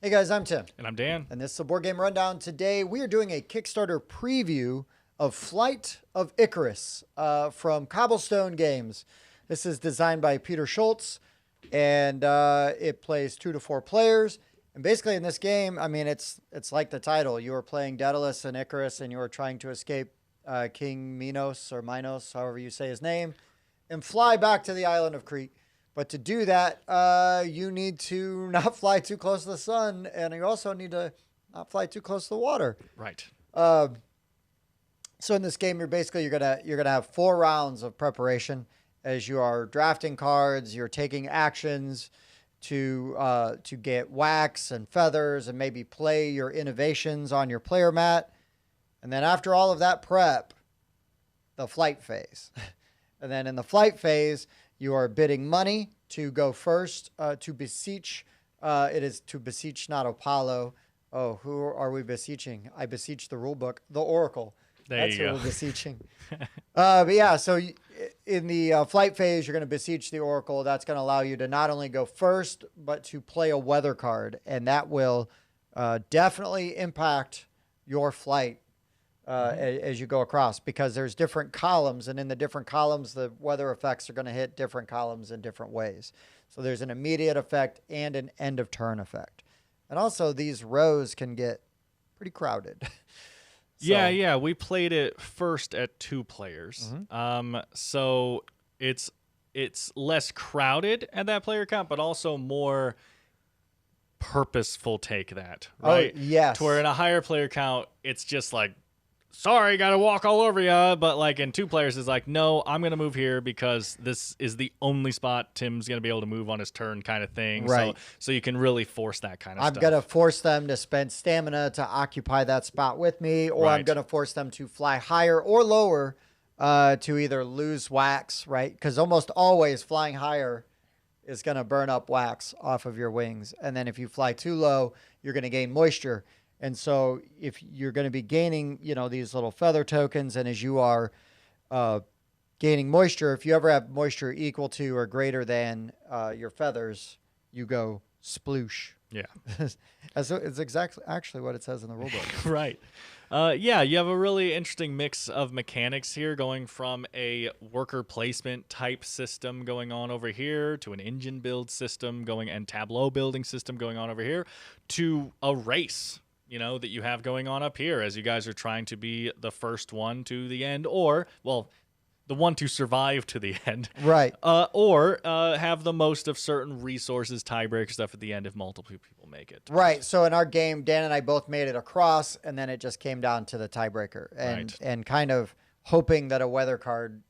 Hey guys, I'm Tim. And I'm Dan. And this is the Board Game Rundown. Today we are doing a Kickstarter preview of Flight of Icarus from Cobblestone Games. This is designed by Peter Schultz, and it plays 2 to 4 players. And basically in this game, I mean, it's like the title. You are playing Daedalus and Icarus, and you are trying to escape King Minos, or Minos, however you say his name, and fly back to the island of Crete. But to do that, you need to not fly too close to the sun, and you also need to not fly too close to the water. Right. So in this game, you're gonna have 4 rounds of preparation as you are drafting cards. You're taking actions to get wax and feathers, and maybe play your innovations on your player mat. And then after all of that prep, the flight phase. And then in the flight phase, you are bidding money to go first, to beseech. It is to beseech, not Apollo. Oh, who are we beseeching? I beseech the rule book, the Oracle. That's who we're beseeching. But yeah, so in the flight phase, you're going to beseech the Oracle. That's going to allow you to not only go first, but to play a weather card. And that will definitely impact your flight as you go across, because there's different columns, and in the different columns, the weather effects are going to hit different columns in different ways. So there's an immediate effect and an end of turn effect. And also these rows can get pretty crowded. Yeah. We played it first at 2 players. So it's less crowded at that player count, but also more purposeful take that, right? Oh, yes. To where in a higher player count, it's just like, sorry, gotta walk all over ya. But like in 2 players, it's like, no, I'm gonna move here because this is the only spot Tim's gonna be able to move on his turn, kind of thing. Right. So you can really force that kind of stuff. I'm gonna force them to spend stamina to occupy that spot with me, or I'm gonna force them to fly higher or lower to either lose wax, right? Because almost always flying higher is gonna burn up wax off of your wings, and then if you fly too low, you're gonna gain moisture. And so if you're going to be gaining, these little feather tokens, and as you are gaining moisture, if you ever have moisture equal to or greater than your feathers, you go sploosh. Yeah. It's exactly actually what it says in the rulebook. Right. Yeah, you have a really interesting mix of mechanics here, going from a worker placement type system going on over here to an engine build system and tableau building system going on over here to a race, that you have going on up here as you guys are trying to be the first one to the end, or, well, the one to survive to the end. Right. Or have the most of certain resources, tiebreaker stuff at the end if multiple people make it. Right. So in our game, Dan and I both made it across, and then it just came down to the tiebreaker. And kind of hoping that a weather card,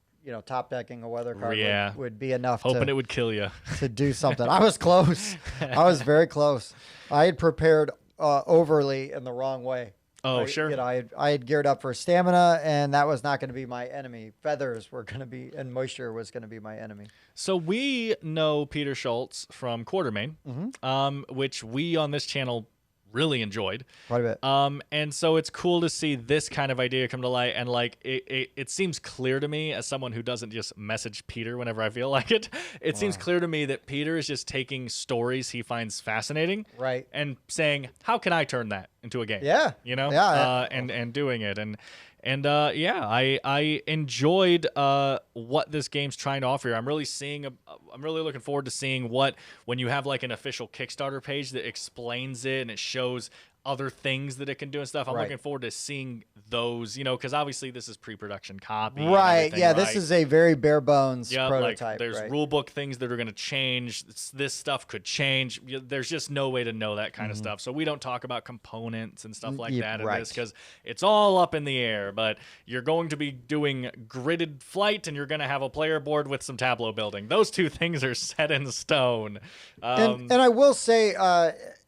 top decking a weather card would be enough. Hoping it would kill you. To do something. I was close. I was very close. I had prepared overly in the wrong way. Oh, sure. I had geared up for stamina, and that was not going to be my enemy. Feathers were going to be, and moisture was going to be my enemy. So we know Peter Schultz from Quartermain, which we on this channel really enjoyed quite a bit. And so it's cool to see this kind of idea come to light, and like it seems clear to me, as someone who doesn't just message Peter whenever I feel like it, seems clear to me that Peter is just taking stories he finds fascinating, right, and saying, how can I turn that into a game? And doing it. I enjoyed what this game's trying to offer here. I'm really looking forward to seeing when you have like an official Kickstarter page that explains it and it shows other things that it can do and stuff. I'm looking forward to seeing those, because obviously this is pre-production copy. Right. Yeah, this is a very bare bones prototype. Like there's rule book things that are going to change. This stuff could change. There's just no way to know that kind of stuff. So we don't talk about components and stuff like that in this, because it's all up in the air. But you're going to be doing gridded flight, and you're going to have a player board with some tableau building. Those 2 things are set in stone. And I will say,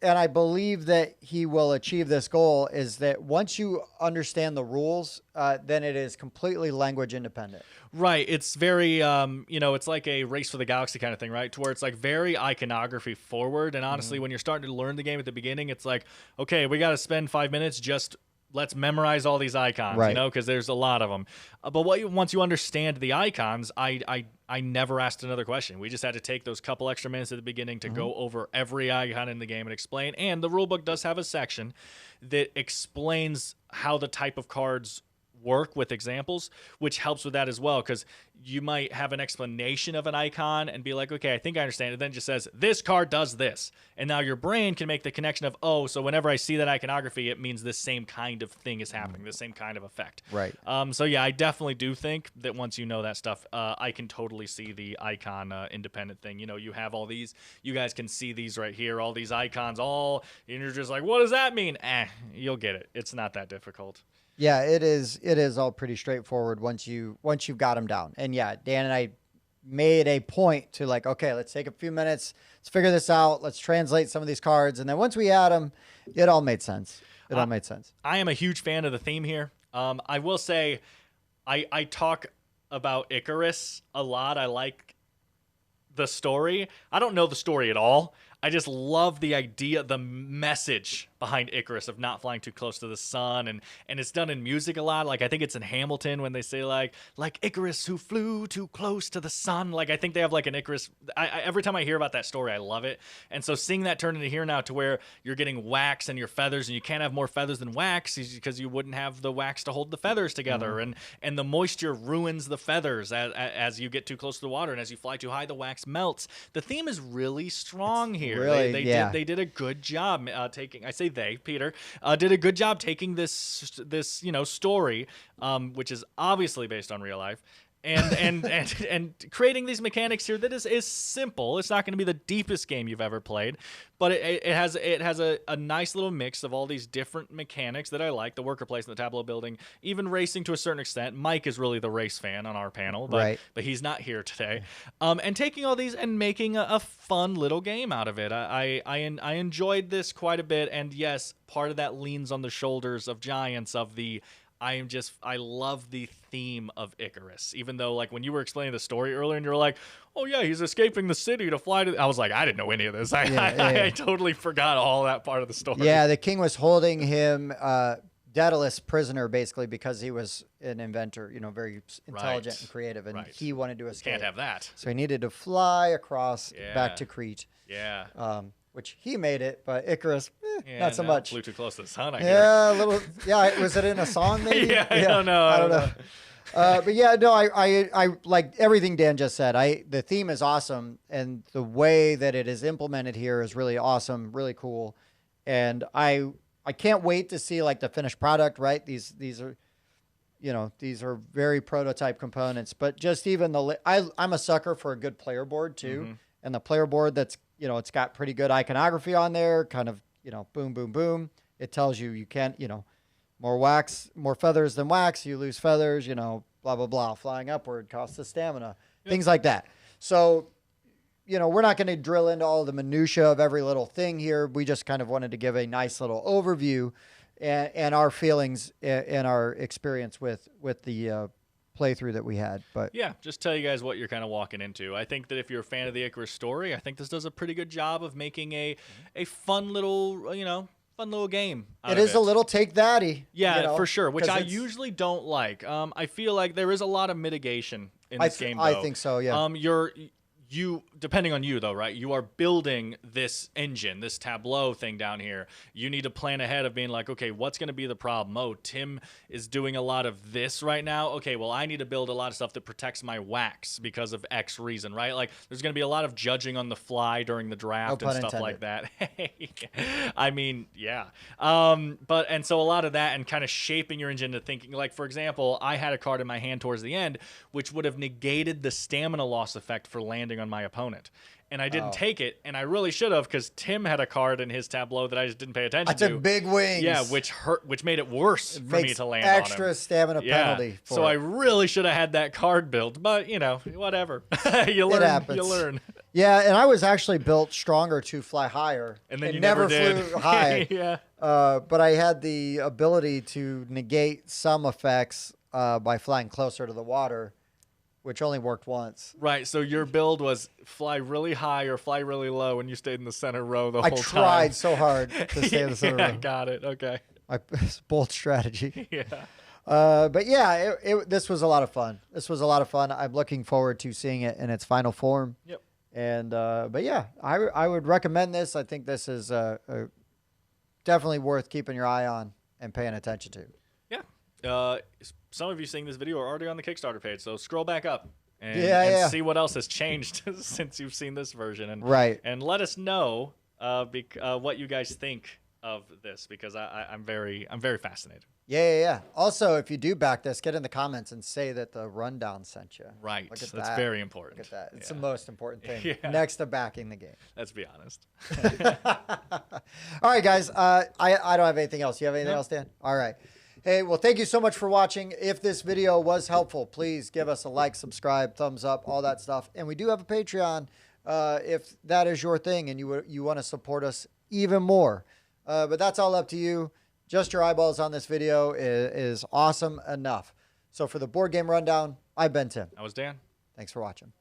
and I believe that he will achieve this goal, is that once you understand the rules, then it is completely language independent. Right. It's very, it's like a Race for the Galaxy kind of thing, right? To where it's like very iconography forward. And honestly, when you're starting to learn the game at the beginning, it's like, okay, we got to spend 5 minutes just let's memorize all these icons, Right. you know, because there's a lot of them. But once you understand the icons, I never asked another question. We just had to take those couple extra minutes at the beginning to go over every icon in the game and explain. And the rulebook does have a section that explains how the type of cards work with examples, which helps with that as well, because you might have an explanation of an icon and be like, okay, I think I understand it. Then it just says this card does this, and now your brain can make the connection of, oh, so whenever I see that iconography, it means this same kind of thing is happening, the same kind of effect. Right. So yeah, I definitely do think that once you know that stuff, I can totally see the icon independent thing. You know, you have all these, you guys can see these right here, all these icons, and you're just like, what does that mean? You'll get it. It's not that difficult. Yeah, it is. It is all pretty straightforward once you've got them down. And yeah, Dan and I made a point to like, okay, let's take a few minutes, let's figure this out, let's translate some of these cards, and then once we had them, it all made sense. It all made sense. I am a huge fan of the theme here. I will say, I talk about Icarus a lot. I like the story. I don't know the story at all. I just love the idea, the message behind Icarus of not flying too close to the sun, and it's done in music a lot. Like I think it's in Hamilton when they say like Icarus who flew too close to the sun. Like I think they have like an Icarus. Every time I hear about that story, I love it. And so seeing that turn into here now to where you're getting wax and your feathers, and you can't have more feathers than wax because you wouldn't have the wax to hold the feathers together, and the moisture ruins the feathers as you get too close to the water, and as you fly too high, the wax melts. The theme is really strong here. Really, they did a good job taking. I say Peter did a good job taking this story, which is obviously based on real life, and creating these mechanics here that is simple. It's not going to be the deepest game you've ever played, but it has a nice little mix of all these different mechanics that I like. The worker placement, the tableau building, even racing to a certain extent. Mike is really the race fan on our panel, but he's not here today. And taking all these and making a fun little game out of it. I enjoyed this quite a bit, and yes, part of that leans on the shoulders of Giants of the. I love the theme of Icarus, even though like when you were explaining the story earlier and you were like, oh yeah, he's escaping the city to fly to, I was like, I didn't know any of this. I totally forgot all that part of the story. Yeah. The king was holding him, Daedalus prisoner basically because he was an inventor, very intelligent and creative, and he wanted to escape. Can't have that. So he needed to fly across back to Crete. Yeah. Which he made it, but Icarus, not so much. Flew too close to the sun, I hear. A little. Yeah, was it in a song maybe? I don't know. I don't know. But yeah, no, I like everything Dan just said. The theme is awesome, and the way that it is implemented here is really awesome, really cool, and I can't wait to see like the finished product. Right, these are, these are very prototype components, but just even I'm a sucker for a good player board too, and the player board that's it's got pretty good iconography on there, kind of, boom, boom, boom. It tells you can't, more feathers than wax, you lose feathers, blah, blah, blah. Flying upward costs the stamina, things like that. So, we're not going to drill into all the minutia of every little thing here. We just kind of wanted to give a nice little overview and our feelings and our experience with the playthrough that we had. But yeah, just tell you guys what you're kind of walking into. I think that if you're a fan of the Icarus story, I think this does a pretty good job of making a fun little game. It is a little take thatty. Yeah, for sure, which I usually don't like. I feel like there is a lot of mitigation in this game, though. I think so, yeah. You depending on you though, right? You are building this engine, this tableau thing down here. You need to plan ahead of being like, okay, what's going to be the problem? Oh, Tim is doing a lot of this right now. Okay, well, I need to build a lot of stuff that protects my wax because of X reason, right? Like, there's going to be a lot of judging on the fly during the draft and stuff like that. I mean, yeah. And so a lot of that and kind of shaping your engine to thinking, like, for example, I had a card in my hand towards the end, which would have negated the stamina loss effect for landing on my opponent, and I didn't take it, and I really should have, because Tim had a card in his tableau that I just didn't pay attention to. That's a big wings. Yeah, which made it worse for me to land on him. Extra stamina penalty. So I really should have had that card built, but whatever. You learn. It happens. You learn. Yeah, and I was actually built stronger to fly higher, and then you never did. flew high. Yeah. But I had the ability to negate some effects by flying closer to the water, which only worked once. Right, so your build was fly really high or fly really low, and you stayed in the center row the whole time. I tried so hard to stay in the center row. Got it, okay. My bold strategy. Yeah. But yeah, this was a lot of fun. This was a lot of fun. I'm looking forward to seeing it in its final form. Yep. And but yeah, I would recommend this. I think this is definitely worth keeping your eye on and paying attention to. Yeah. Some of you seeing this video are already on the Kickstarter page, so scroll back up and, see what else has changed since you've seen this version, and and let us know what you guys think of this, because I'm very fascinated. Yeah. Also, if you do back this, get in the comments and say that the rundown sent you. Right. That's very important. Look at that. It's the most important thing next to backing the game. Let's be honest. All right, guys. I don't have anything else. You have anything else, Dan? All right. Hey, well, thank you so much for watching. If this video was helpful, please give us a like, subscribe, thumbs up, all that stuff. And we do have a Patreon if that is your thing and you want to support us even more. But that's all up to you. Just your eyeballs on this video is awesome enough. So for the Board Game Rundown, I've been Tim. I was Dan. Thanks for watching.